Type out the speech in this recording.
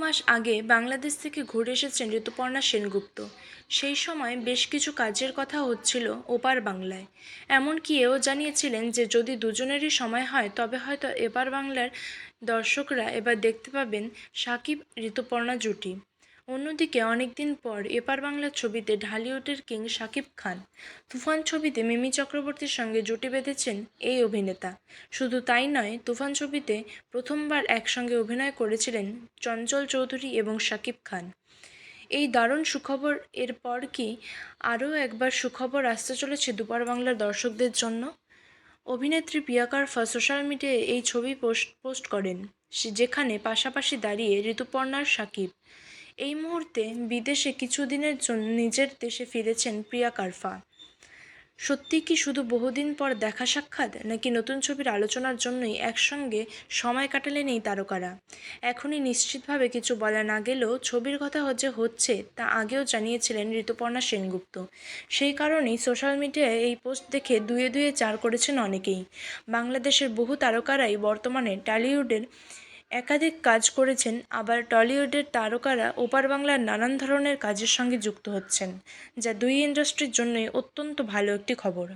মাস আগে বাংলাদেশ থেকে ঘুরে এসেছেন ঋতুপর্ণা সেনগুপ্ত। সেই সময় বেশ কিছু কাজের কথা হচ্ছিল ওপার বাংলায়। এমনকি এও জানিয়েছিলেন যে যদি দুজনেরই সময় হয় তবে হয়তো এপার বাংলার দর্শকরা এবার দেখতে পাবেন সাকিব ঋতুপর্ণা জুটি। অন্যদিকে অনেকদিন পর এপার বাংলার ছবিতে ঢালিউডের কিং শাকিব খান। তুফান ছবিতে মিমি চক্রবর্তীর সঙ্গে জুটি বেঁধেছেন এই অভিনেতা। শুধু তাই নয়, তুফান ছবিতে প্রথমবার একসঙ্গে অভিনয় করেছিলেন চঞ্চল চৌধুরী এবং শাকিব খান। এই দারুণ সুখবর এরপর কি আরও একবার সুখবর আসতে চলেছে দুপার বাংলার দর্শকদের জন্য? অভিনেত্রী প্রিয়া কারফা সোশ্যাল মিডিয়ায় এই ছবি পোস্ট করেন, যেখানে পাশাপাশি দাঁড়িয়ে ঋতুপর্ণার শাকিব। এই মুহূর্তে বিদেশে কিছুদিনের জন্য নিজের দেশে ফিরেছেন প্রিয়া কারফা। সত্যি কি শুধু বহুদিন পর দেখা সাক্ষাৎ, নাকি নতুন ছবির আলোচনার জন্যই একসঙ্গে সময় কাটালেন এই তারকারা? এখনই নিশ্চিতভাবে কিছু বলা না গেলেও ছবির কথা যে হচ্ছে তা আগেও জানিয়েছিলেন ঋতুপর্ণা সেনগুপ্ত। সেই কারণেই সোশ্যাল মিডিয়ায় এই পোস্ট দেখে দুয়ে দুয়ে চার করেছেন অনেকেই। বাংলাদেশের বহু তারকারাই বর্তমানে টলিউডের একাধিক কাজ করেছেন, আবার টলিউডের তারকারা ওপার বাংলার নানান ধরনের কাজের সঙ্গে যুক্ত হচ্ছেন, যা দুই ইন্ডাস্ট্রির জন্যই অত্যন্ত ভালো একটি খবর।